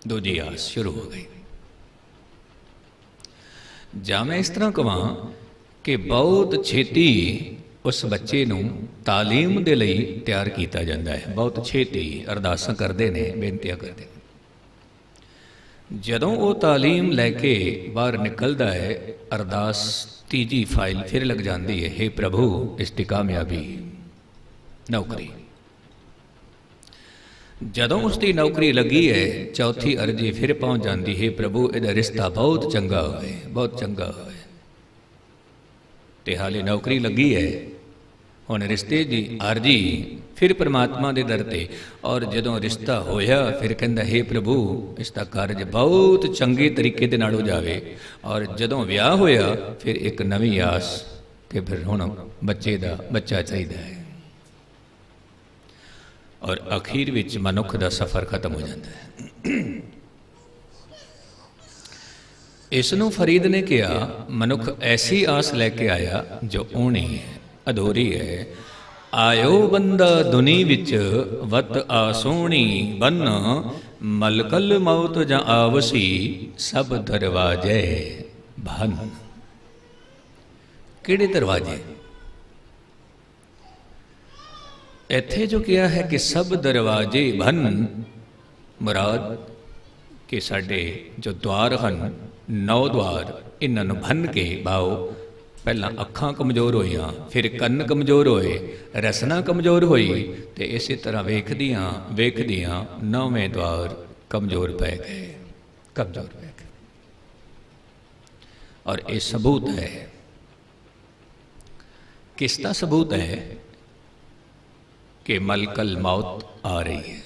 दूजी आस शुरू हो गई। ਜਾਂ मैं इस तरह कहां कि बहुत छेती उस बच्चे नूं तालीम दे लई तैयार किया जाता है। बहुत छेती अरदासां करते हैं, बेनतियां करते हैं। जदों वो तालीम लैके बाहर निकलता है, अरदास तीजी फाइल फिर लग जाती है, हे प्रभु इसकी कामयाबी नौकरी। जदों उसकी नौकरी लगी है, चौथी अर्जी फिर पहुंच जाती है, प्रभु इहदा रिश्ता बहुत चंगा होए, बहुत चंगा होए। ते हाले नौकरी लगी है, हुण रिश्ते की अर्जी फिर परमात्मा के दर ते। और जदों रिश्ता होया फिर कहंदा, हे प्रभु इसका कारज बहुत चंगे तरीके दे नाल हो जावे। और जदों विआह होया फिर एक नवीं आस कि फिर हुण बच्चे दा बच्चा चाहिदा है। और अखीर विच मनुख का सफ़र खत्म हो जाता है। इसनों फरीद ने कहा, मनुख ऐसी आस लैके आया जो ऊणी है, अधूरी है। आयो बंदा दुनी विच वत आसोणी बन, मलकल मौत जा आवसी सब दरवाजे भन। किहड़े दरवाजे? इत्थे जो किया है कि सब दरवाजे भन, मुराद कि साडे जो द्वार हैं, 9 द्वार, इन्हों भन के बाओ। पहला अखां कमज़ोर होईयां, फिर कन्न कमज़ोर होए, रसना कमज़ोर होई, तो इस तरह वेखदियां वेखदियां 9वें द्वार कमज़ोर पै गए, कमज़ोर पै गए। और ये सबूत है, किसका सबूत है कि मलकल मौत आ रही है।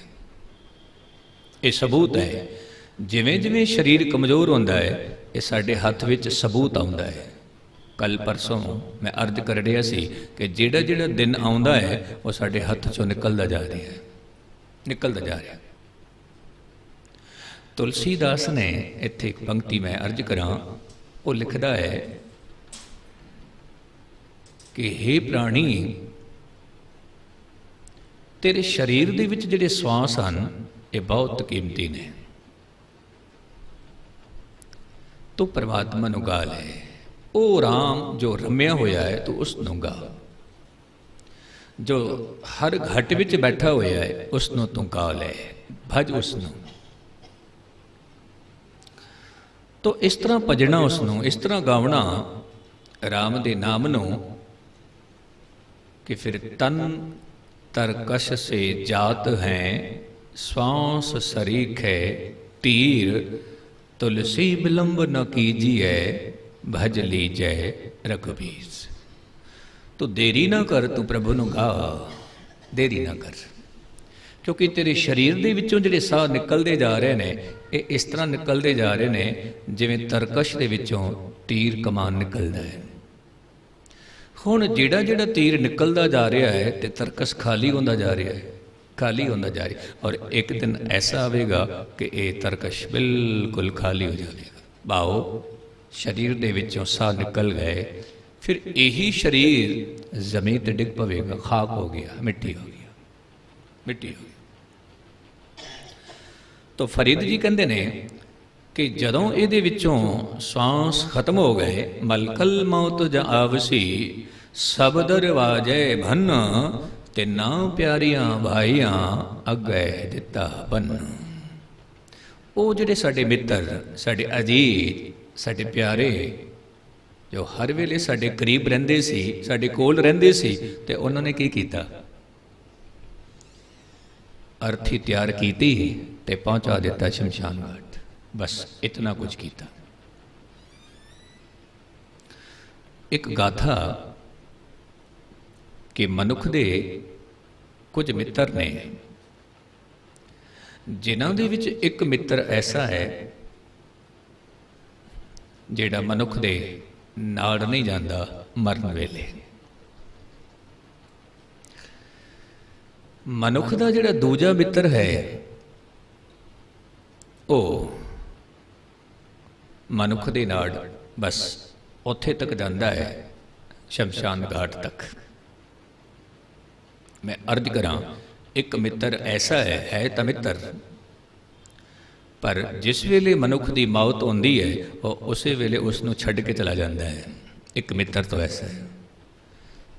ये सबूत है। जिमें जिमें शरीर कमज़ोर होता है, ये साढ़े हथ विच सबूत आता है। कल परसों मैं अर्ज कर रहा सी कि जिहड़ा जिहड़ा दिन आता है वो साढ़े हथ चों निकलता जा रहा है, निकलता जा रहा है। तुलसीदास ने इत्थे एक पंक्ति मैं अर्ज करा, वो लिखता है कि हे प्राणी, तेरे शरीर दे विच जिहड़े श्वास हैं ये बहुत कीमती ने। तो परमात्मा नूं गा ले, ओ राम जो रम्या होया है तू उसनूं गा। जो हर घट विच बैठा होया है उसनूं तू गा ले, भज उसनूं। तो इस तरह भजना उसनूं, इस तरह गावना राम दे नाम नूं कि फिर तन तरकश से जात हैं, श्वास सरीख है तीर, तुलसी विलंब न कीजिए भज लीजय रघुबीर। तो देरी ना कर, तू प्रभु नूं गा, देरी ना कर। क्योंकि तेरे शरीर दे विचों जिहड़े साह निकलते जा रहे हैं, ये इस तरह निकलते जा रहे हैं जिवें तरकश दे विचों तीर कमान निकलता है। हुण जिहड़ा जिहड़ा तीर निकलता जा रहा है तो तरकस खाली होंदा जा रहा है, खाली होंदा जा रहा है। और एक दिन ऐसा आवेगा कि ये तरकश बिल्कुल खाली हो जाएगा। बाओ शरीर दे विचों साह निकल गए, फिर यही शरीर जमीन ते डिग पवेगा, खाक हो गया, मिट्टी हो गया, मिट्टी हो गई। तो फरीद जी कहते हैं कि जदों इहदे विचों श्वास खत्म हो गए, मलकल मौत जा आवसी सब दरवाजे भन, तिना प्यारियां भाइयां अगे दिता बन। वो जिहड़े साडे मित्र, साडे अजीज, साडे प्यारे, जो हर वेले साडे करीब रहिंदे सी, साडे कोल रहिंदे सी, ते उन्हां ने की कीता? अर्थी तैयार की ते पहुंचा दिता शमशान घाट। बस इतना कुछ किया। एक गाथा कि मनुख दे कुछ मित्र ने, जिन्हां दे विच एक मित्र ऐसा है जिहड़ा मनुख दे नाल नहीं जाता मरन वेले। मनुख दा जिहड़ा दूजा मित्र है वो मनुख दे नाल बस उत्थे तक जाता है, शमशान घाट तक। मैं अर्ज करा, एक मित्र ऐसा है तो मित्र पर जिस वेले मनुख की मौत होंदी है वो उस वेले उसनों छड्ड के चला जाता है। एक मित्र तो ऐसा है,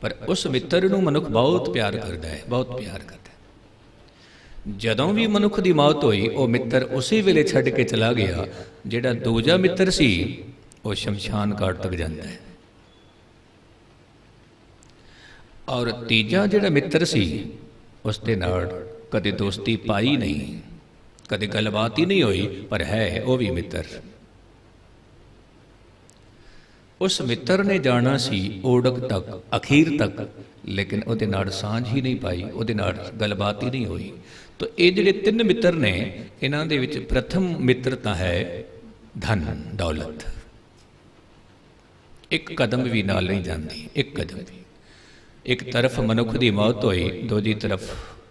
पर उस मित्र नूं मनुख बहुत प्यार करता है, बहुत प्यार करता है। जदों भी मनुख की मौत हुई वो मित्र उसी वेले छड्ड के चला गया। जिहड़ा दूजा मित्र सी वो शमशान घाट तक जाता है, और तीजा जिहड़ा मित्र सी उसदे नाल कदे दोस्ती पाई नहीं, कदे गलबात ही नहीं हुई, पर है वो भी मित्र। उस मित्र ने जाना सी ओड़क तक, अखीर तक, लेकिन उहदे नाल सांझ ही नहीं पाई, उहदे नाल गलबात ही नहीं हुई। तो ये जिहड़े तीन मित्र ने, इन्हां दे विच प्रथम मित्रता है धन दौलत। एक कदम भी नाल नहीं जाती, एक कदम भी। एक तरफ मनुख की मौत होई, दूजी तरफ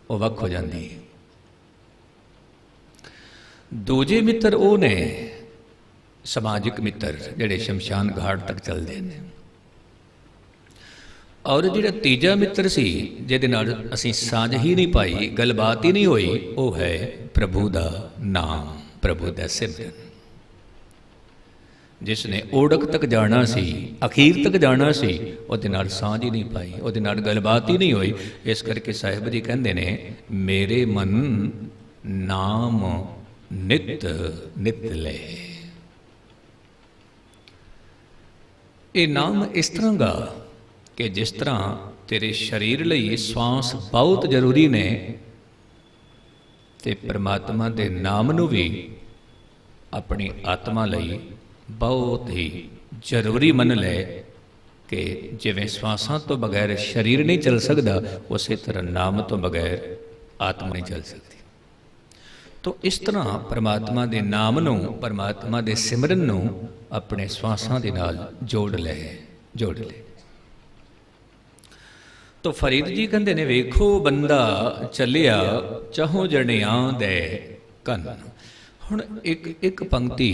वो वख हो जाती है। दूजे मित्र वो ने समाजिक मित्र जिहड़े शमशान घाट तक चलते हैं, और जिहड़ा तीजा मित्र सी जिहदे नाल असीं साझ ही नहीं पाई, गलबात ही नहीं हुई, वो है प्रभु दा नाम, प्रभु दा सिमरन। जिसने ओड़क तक जाना सी, अखीर तक जाना सी, उहदे नाल साझ ही नहीं पाई, उहदे नाल गलबात ही नहीं हुई। इस करके साहिब जी कहंदे ने, मेरे मन नाम नित नित ले। ये नाम इस तरह गा कि जिस तरह तेरे शरीर लई श्वास बहुत जरूरी ने, ते परमात्मा दे नाम नूं भी अपनी आत्मा लई बहुत ही जरूरी मन ले कि जिवें श्वासां तो बगैर शरीर नहीं चल सकता, उस तरह नाम तो बगैर आत्मा नहीं चल सकती। तो इस तरह परमात्मा दे नाम नूं, परमात्मा दे सिमरन नूं अपने श्वासां दे नाल जोड़ ले, जोड़ ले। तो फरीद जी कहते ने, वेखो बंदा चलिया चाहो जणियां दे कन। हुण एक एक पंक्ति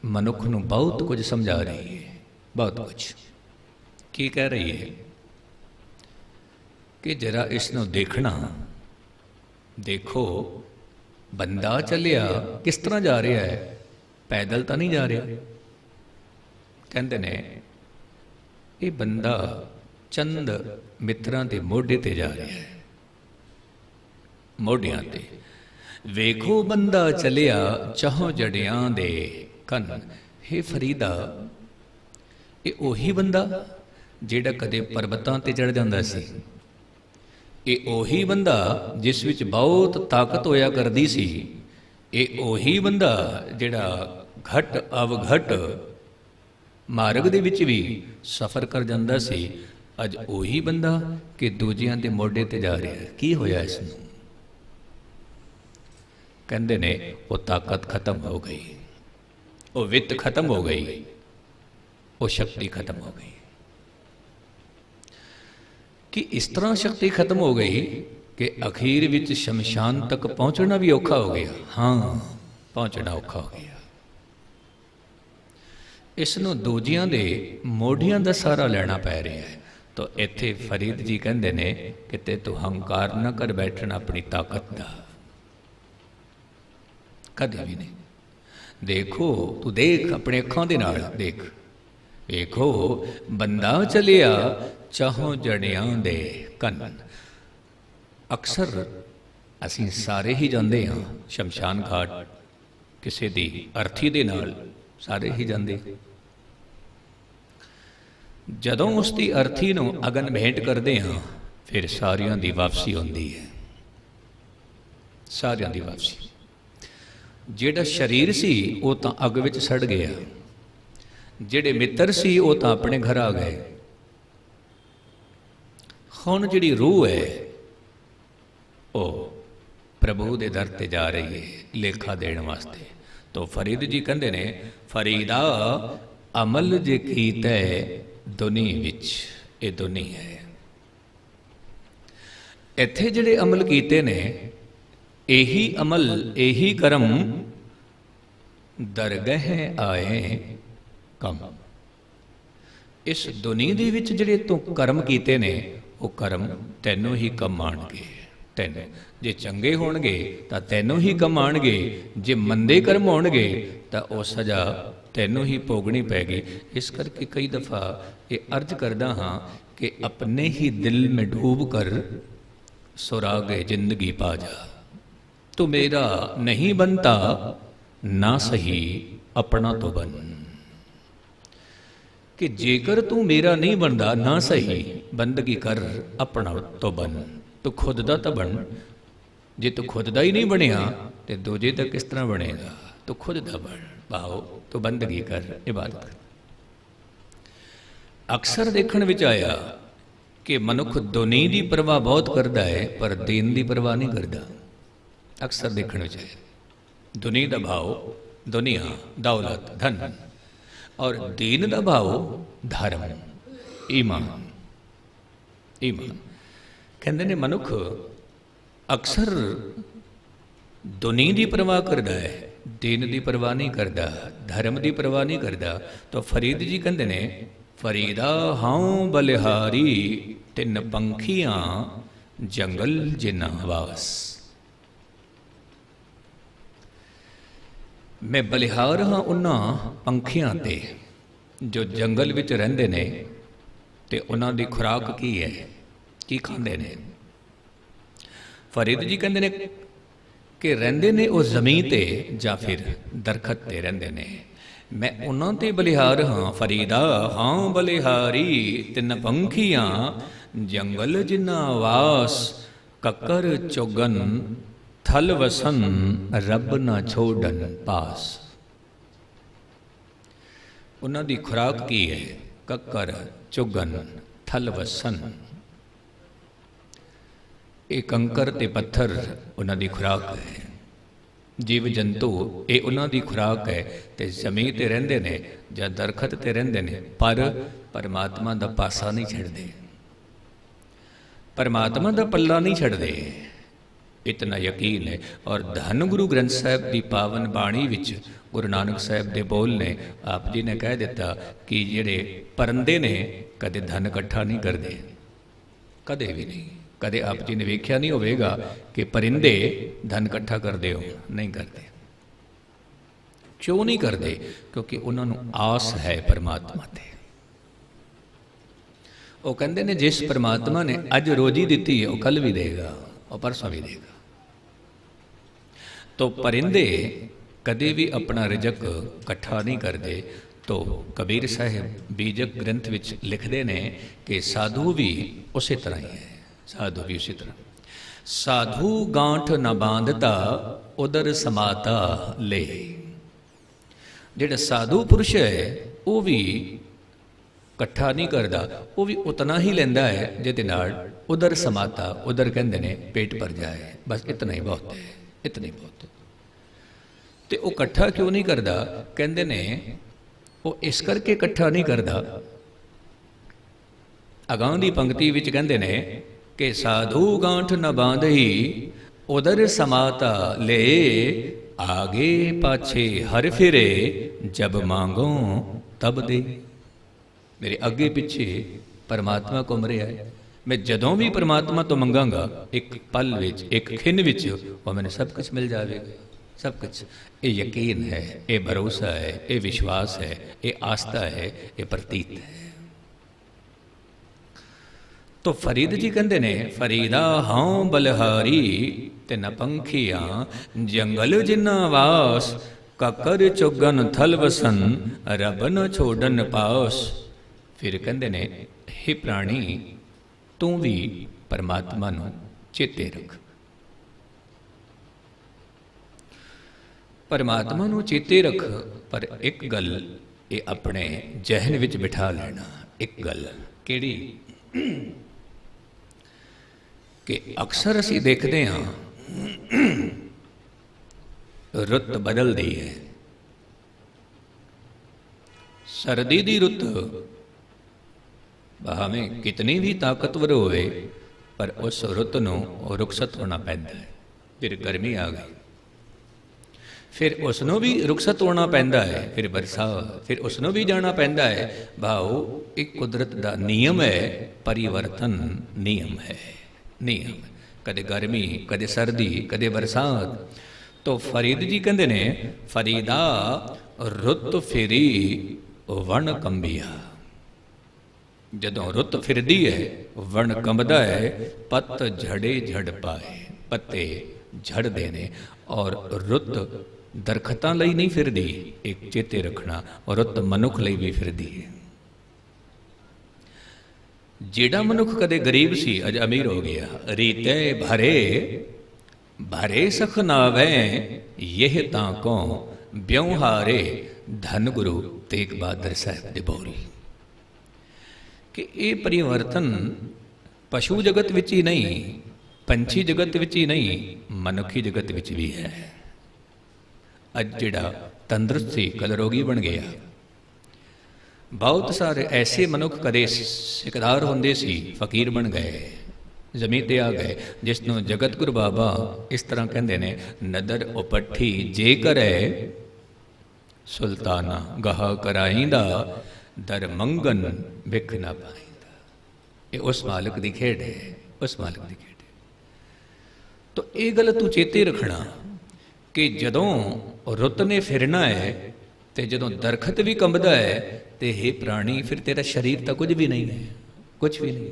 मनुख नूं बहुत कुछ समझा रही है, बहुत कुछ। की कह रही है कि जरा इसनों देखना, देखो बंदा चलिया किस तरह जा रहा है, पैदल तो नहीं जा रहा। कहते ने ये बंदा चंद मित्रां दे मोढे ते जा रहा है, मोढियां ते। वेखो बंदा चलिया चाहो जड़ियां दे कन। हे फरीदा, ये ओही बंदा जिहड़ा कदे पर्वतां ते चढ़ जांदा सी, ये ओही बंदा जिस विच बहुत ताकत होया करदी सी, ये ओही बंदा जिहड़ा घट अवघट मार्ग दे विच भी सफ़र कर जांदा सी, अज ओही बंदा कि दूजियां दे मोढे ते जा रहा है। की होया इसनूं? कहंदे ने वो ताकत खत्म हो गई, वो वित्त खत्म हो गई, वो शक्ति खत्म हो गई। कि इस तरह शक्ति खत्म हो गई कि अखीर विच शमशान तक पहुंचना भी औखा हो गया। हाँ, पहुंचना औखा हो गया। इसनों दूजियां दे मोढियां दा सहारा लेना पै रहा है। तो इत्थे फरीद जी कहंदे ने कि ते तू हंकार न कर बैठना अपनी ताकत दा, कदे भी नहीं। देखो तू देख, अपने अखां दे नाल देख। देखो बंदा चलिया चाहो जड़ियां दे कन। अक्सर असीं सारे ही जांदे हां शमशान घाट, किसी दी अर्थी दे नाल सारे ही जांदे। जदों उसकी अर्थी नूं अगन भेंट करते हाँ, फिर सारियां दी वापसी होंदी है, सारियां दी वापसी। जिहड़ा शरीर सी वो तां अग विच सड़ गया, जिहड़े मित्र सी वो तां अपने घर आ गए। हुण जिहड़ी रूह है वो प्रभु दे दर ते जा रही है लेखा देण वास्ते। तो फरीद जी कहंदे ने, फरीदा अमल जे कीते दुनी विच, ये दुनी है। इत्थे जिहड़े अमल कीते ने, यही अमल यही कर्म दरगह आए कम। इस दुनी दे विच जिहड़े तू कर्म कीते ने, वो कर्म तैनों ही कम आणगे। तैनों जे चंगे होणगे तां तैनूं ही कम आणगे, जे मंदे कर्म होणगे तां वो सज़ा तैनूं ही भोगनी पैगी। इस करके कई दफ़ा ये अर्ज करदा हाँ कि अपने ही दिल में डूब कर सुरागे जिंदगी पा जा। तू मेरा नहीं बनता ना सही अपना तो बन, कि जेकर तू मेरा नहीं बनता ना सही बंदगी कर अपना तो बन। तू खुद दा तो बन, जे तू खुद दा ही नहीं बनया तो दूजे दा किस तरह बनेगा। तू खुद दा बन भाओ, तू बंदगी कर, इबादत कर। अक्सर देखण विच आया कि मनुख दुनी की परवाह बहुत करता है पर दीन की परवाह नहीं करता। अक्सर देखने विच आया दुनी का भाव दुनिया दौलत धन और दीन का भाव धर्म ईमान। ईमान कहते ने मनुख अक्सर दुनी की परवाह करता है, दीन की परवाह नहीं करता, धर्म की परवाह नहीं करता। तो फरीद जी कहते ने फरीदा हां बलिहारी तिन पंखियां जंगल जिन्ना वास। मैं बलिहार हाँ उन्हां पंखियां ते जो जंगल विच रहिंदे ने ते उन्हां दी खुराक की है, की खांदे ने। फरीद जी कहंदे ने कि रहिंदे ने उस ज़मीन ते जां फिर दरखत ते रहिंदे ने। मैं उन्हां ते बलिहार हाँ फरीदा हाँ बलिहारी तिन पंखियां जंगल जिन्ना वास। ककर चुगन थल वसन रब ना छोड़न पास। उन्हां दी खुराक की है ककर चुगन थल वसन। ये कंकर ते पत्थर उन्हां दी खुराक है, जीव जंतु ये उन्हां दी खुराक है। ते जमीन ते रहिंदे ने जां दरखत ते रहिंदे ने पर परमात्मा दा पासा नहीं छड्डदे, परमात्मा दा पल्ला नहीं छड्डदे। इतना यकीन है। और धन गुरु ग्रंथ साहिब की पावन बाणी विच गुरु नानक साहिब दे बोल ने आप जी ने कह दिता कि जेड़े परंदे ने कदे धन इकट्ठा नहीं करते, कदे भी नहीं। कदे आप जी ने वेख्या नहीं होगा कि परिंदे धन इकट्ठा करते हो, नहीं करते। क्यों नहीं करते? क्योंकि उन्होंने आस है परमात्मा ते। वो कहते ने जिस परमात्मा ने अज रोजी दी है वह कल भी देगा और परसों भी देगा। तो परिंदे कदे भी अपना रिजक इकट्ठा नहीं करते। तो कबीर साहिब बीजक ग्रंथ विच लिखते हैं कि साधु भी उसी तरह ही है, साधु भी उसी तरह। साधु गांठ न बांधता उदर समाता ले। जिहड़ा साधु पुरुष है वह भी इकट्ठा नहीं करता, वो भी उतना ही लेंदा है जिहदे नाल उदर समाता। उदर कहंदे ने पेट भर जाए, बस इतना ही बहुत है, इतना ही बहुत है। तो वो इकट्ठा क्यों नहीं करता? कहंदे ने वो इस करके इकट्ठा नहीं करता। अगां दी पंक्ति विच कहंदे ने कि साधु गांठ न बांधही उदर समाता ले। आगे पाछे हर फिरे जब मांगो तब दे। मेरे अगे पिछे परमात्मा घूम रहा है। मैं जदों भी परमात्मा तो मंगांगा एक पल विच एक खिन विच वो मैंने सब कुछ मिल जाएगा, सब कुछ। ये यकीन है, ये भरोसा है, ये विश्वास है, ये आस्था है, ये प्रतीत है। तो फरीद जी कहते ने फरीदा हाँ बलहारी तिन पंखियां जंगल जिन्ना वास। ककर चुगन थल वसन रब न छोड़न पास। फिर कहते ने हे प्राणी तू भी परमात्मा नू चेते रख। परमात्मा नू चेते रख, पर एक गल ये अपने जहन विच बिठा लेना। एक गल केड़ी कि अक्सर असी देखते हाँ रुत बदलती है। सर्दी की रुत भावें कितनी भी ताकतवर होवे पर उस रुत नूं रुखसत होना पैंदा है। फिर गर्मी आ गई, फिर उसनों भी रुखसत होना पैंदा है। फिर बरसात, फिर उसनों भी जाना पैंदा है। भाव एक कुदरत का नियम है, परिवर्तन नियम है, नियम। कदे गर्मी, कदे सर्दी, कदे बरसात। तो फरीद जी कहते ने फरीदा रुत फिरी वन कंबिया। जदों रुत फिरदी है वन कंबदा है, पत्त झड़े झड़ पाए, पत्ते झड़ते ने। और रुत दरखतां लई नहीं फिरदी, एक चेते रखना, और रुत मनुख लई भी फिरदी है। जेड़ा मनुख कदे गरीब सी अज अमीर हो गया, रीते भरे भरे सख नावे, यह ताको ब्योहारे धन गुरु तेग बहादुर साहब दे बोल। कि ये परिवर्तन पशु जगत विच ही नहीं, पंछी जगत विच ही नहीं, मनुखी जगत विच भी है। अज जिहड़ा तंदुरुस्त सी कल रोगी बन गया। बहुत सारे ऐसे मनुख कदे सिकदार होंदे सी, फकीर बन गए, जमीन ते आ गए, जिसनों जगत गुरु बाबा इस तरह कहते ने, नदर उपट्ठी जे करे सुल्ताना गहा कराईंदा, दर मंगन भिख ना पाईंदा। ये उस मालिक की खेड है, उस मालिक की खेड है। तो ये गल तू चेते रखना कि जदों रुत ने फिरना है, तो जदों दरखत भी कंबदा है, तो हे प्राणी फिर तेरा शरीर तो कुछ भी नहीं है, कुछ भी नहीं।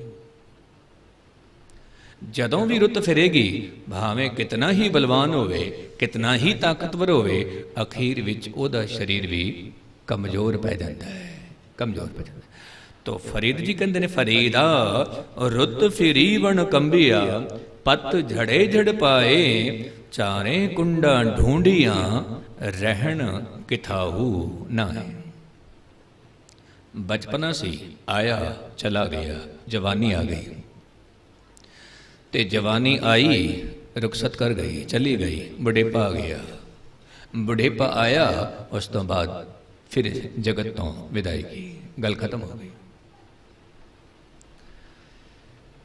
जदों भी रुत फिरेगी, भावें कितना ही बलवान होवे, कितना ही ताकतवर होवे, अखीर विच ओदा शरीर भी कमजोर पै जाता है, कमजोर पै जाता है। तो फरीद जी कहते ने फरीदा रुत फिरी वन कंबिया, पत झड़े झड़ पाए, चारे कुंडा ढूंढिया, रहन किथाहू नाए। बचपना सी आया चला गया, जवानी आ गई, ते जवानी आई रुखसत कर गई, चली गई, बुढ़ेपा आ गया, बुढ़ेपा आया, उस तो बाद फिर जगत तो विदाई की, गल खत्म हो गई।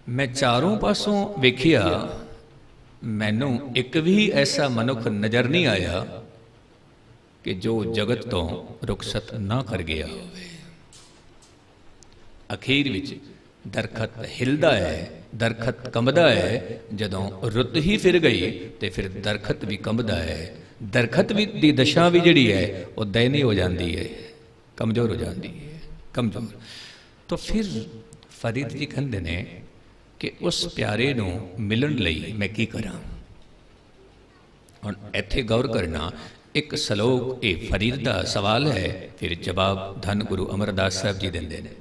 मैं चारों पासों वेखिया, मैनू एक भी ऐसा मनुख नज़र नहीं आया कि जो जगत तो रुखसत ना कर गया होवे। अखीर विच दरखत हिलदा है, दरखत कंबदा है, जदों रुत ही फिर गई तो फिर दरखत भी कंबदा है। दरखत भी दी दशा भी जिहड़ी है वो दयनीय हो जाती है, कमजोर हो जाती है, कमजोर। तो फिर फरीद जी कहते ने कि उस प्यारे नूं मिलन लई मैं की करा। हुण इत्थे गौर करना, एक सलोक ये फरीद का सवाल है, फिर जवाब धन गुरु अमरदास साहब जी देंदे ने।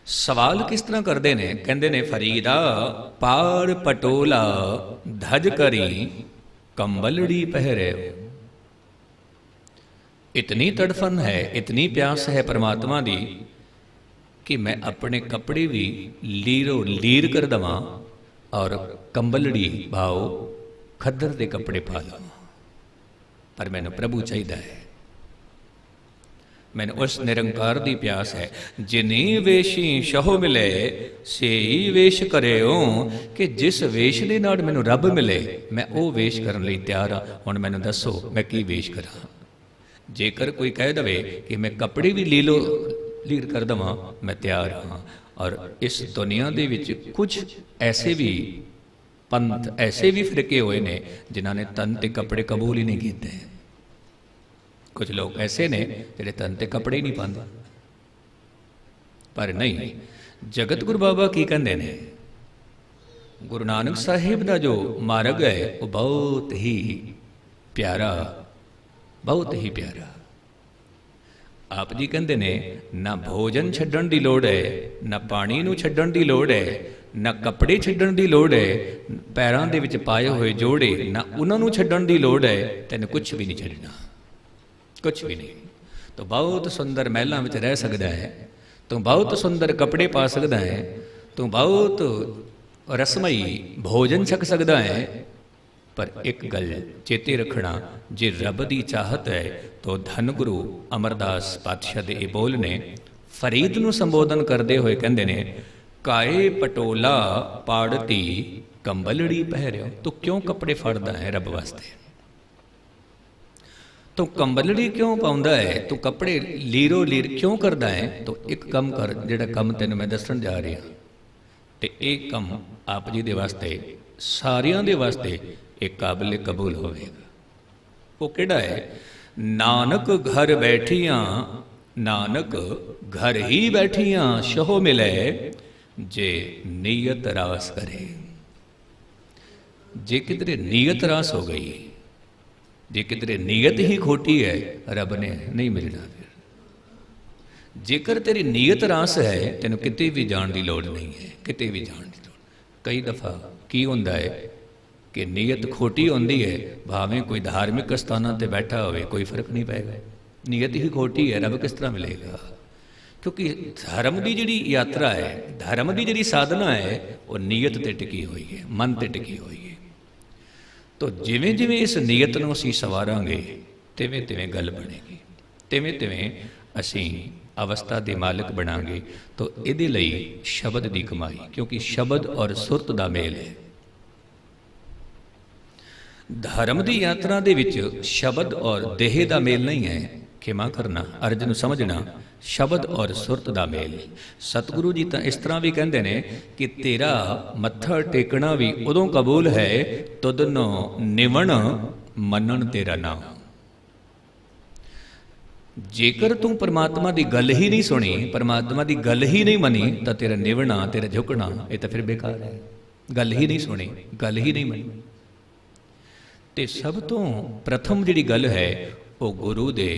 सवाल किस तरह करते हैं, कहते ने फरीदा पार पटोला धज करी, कंबलड़ी पहरे। इतनी तड़फन है, इतनी प्यास है परमात्मा दी कि मैं अपने कपड़े भी लीरो लीर कर दवा और कंबलड़ी भाव खद्दर के कपड़े पा लवा, पर मैंने प्रभु चाहिए है। मैंने उस निरंकार की प्यास है। जिनी वेशी शहो मिले से ही वेश करे हो, कि जिस वेश के नाल मैनू रब मिले मैं वो वेश करने लई तैयार हाँ। हुण मैनू दसो मैं की वेश करा। जेकर कोई कह दवे कि मैं कपड़े भी लीलो लीर कर दवा, मैं तैयार हाँ। और इस दुनिया दे विच कुछ ऐसे भी पंथ ऐसे भी फिरके हुए ने जिन्होंने तन ते कपड़े कबूल ही नहीं किए। कुछ लोग ऐसे ने जिहड़े तन ते कपड़े ही नहीं पाते। पर नहीं, जगत गुरु बाबा की कहते हैं, गुरु नानक साहिब का जो मार्ग है वो बहुत ही प्यारा, बहुत ही प्यारा। आप जी कहते ने ना भोजन छड्डण की लोड़ है, ना पानी नूं छड्डण की लोड़ है, ना कपड़े छड्डण की लोड़ है, पैरों दे विच पाए हुए जोड़े ना उन्हां नूं छड्डण की लोड़ है। तैनूं कुछ भी नहीं छड्डना, कुछ भी नहीं। तो बहुत सुंदर महलों में रह सकता है, तो बहुत सुंदर कपड़े पा सकता है, तो बहुत रसमई भोजन छक सकता है। पर एक गल चेते रखना, जे रब की चाहत है तो धन गुरु अमरदास पातशाह दे बोल ने फरीद नूं संबोधन करते हुए कहते ने, काए पटोला पाड़ती कंबलड़ी पहरियो। तो क्यों कपड़े फाड़दा है रब वास्ते? तो कंबलड़ी क्यों पाउंदा है? तो कपड़े लीरो लीर क्यों करदा है? तो एक कम कर, जिहड़ा कम तैनूं मैं दसण जा रहा, तो ये काम आप जी दे वास्ते सारियां दे वास्ते एक काबिल कबूल होवेगा। वो किहड़ा है? नानक घर बैठियां, नानक घर ही बैठियां शहो मिले, जे नीयत रास करे। जे किधरे नीयत रास हो गई, जे किधरे नीयत ही खोटी है, रब ने नहीं मिलना। फिर जेकर तेरी नीयत रास है, तेन किते भी जान की लौड़ नहीं है, किते भी जान की लौड़। कई दफ़ा की होंदा है कि नीयत खोटी होंदी है, भावें कोई धार्मिक स्थानों पर बैठा होवे कोई फर्क नहीं पैगा। नीयत ही खोटी है, रब किस तरह मिलेगा? क्योंकि धर्म की जिहड़ी यात्रा है, धर्म की जिहड़ी साधना है, वो नीयत ते टिकी हुई है, मन ते टिकी हुई है। तो जिवें जिवें इस नीयत नूं असीं सवारांगे, तिवें तिवें गल बनेगी, तिवें तिवें असीं अवस्था के मालिक बनांगे। तो इहदे लई शब्द की कमाई, क्योंकि शब्द और सुरत का मेल है। धर्म की यात्रा दे विच शब्द और देह का मेल नहीं है। खिमा करना, अर्ज नूं समझना, शब्द और सुरत का मेल। सतगुरु जी तो इस तरह भी कहते हैं कि तेरा मत्था टेकना भी उदों कबूल है, तुदनो निवण मनन तेरा नाम। जेकर तू परमात्मा की गल ही नहीं सुनी, परमात्मा की गल ही नहीं मनी, तो तेरा निवना, तेरा झुकना, ये तो फिर बेकार है। गल ही नहीं सुनी, गल ही नहीं मनी। तो सब तो प्रथम जिहड़ी गल है, वो गुरु दे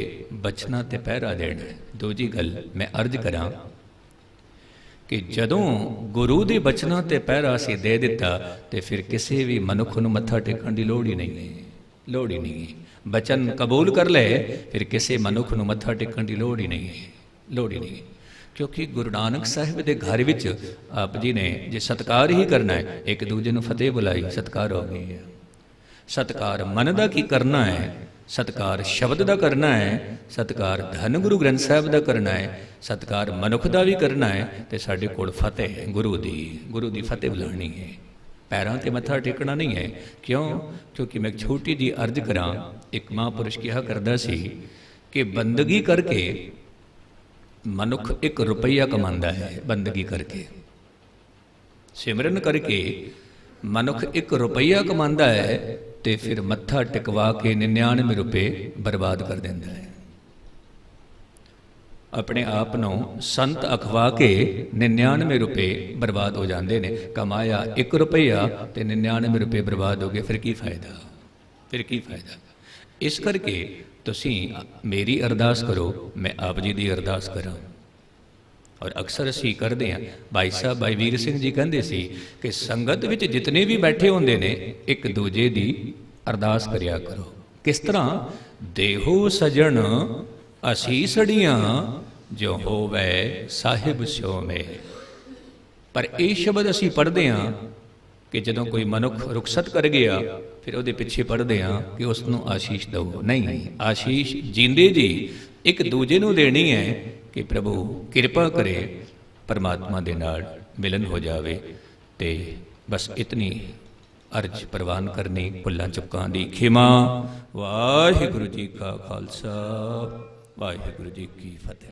बचना ते पहरा देना है। दूजी गल मैं अर्ज करा कि जदों गुरु दे बचना ते पहरा असीं दे दिता, तो फिर किसी भी मनुख नूं मत्था टेकण की लोड़ ही नहीं है, लोड़ ही नहीं है। बचन कबूल कर ले, फिर किसी मनुख नूं मत्था टेकण की लोड़ ही नहीं है, लोड़ ही नहीं है। क्योंकि गुरु नानक साहिब के घर विच आप जी ने जे सत्कार ही करना है, एक दूजे नूं फतेह बुलाई, सत्कार हो गई है। सत्कार मन का की करना है, सत्कार शब्द का करना है, सत्कार धन गुरु ग्रंथ साहिब का करना है, सत्कार मनुख का भी करना है। तो साडे कोल फतेह है, गुरु दी फतेह बुलानी है, पैरों ते मत्था टेकना नहीं है। क्यों? क्योंकि मैं छोटी जी अर्ज करा, एक महापुरुष कहा करदा सी कि बंदगी करके मनुख 1 रुपया कमांदा है। बंदगी करके, सिमरन करके मनुख 1 रुपया कमांदा है, तो फिर मत्था टिकवा के 99 रुपये बर्बाद कर देंदा है। अपने आप नूं संत अखवा के 99 रुपये बर्बाद हो जाते हैं। कमाया 1 रुपया तो 99 रुपये बर्बाद हो गए, फिर की फायदा, फिर की फायदा। इस करके तुसीं मेरी अरदास करो, मैं आप जी की अरदास करा। और अक्सर असी करते हैं, भाई साहब भाई वीर सिंह जी कहते सी कि संगत विच जितने भी बैठे होंदे ने, एक दूजे की अरदास करिया करो। किस तरह? देहो सजन असीसड़ियां, जो होवे साहिब स्यो में। पर यह शब्द असी पढ़ते हैं कि जदों कोई मनुख रुखसत कर गया, फिर वो पिछे पढ़ते हैं कि उसनों आशीष दो। नहीं, आशीष जींदे जी एक दूजे नूं देनी है कि प्रभु किरपा करे, परमात्मा दे नाल मिलन हो जावे। ते बस इतनी अर्ज प्रवान करनी, भुल्लां चुक्कां दी खिमा। वाहिगुरु जी का खालसा, वाहिगुरु जी की फतेह।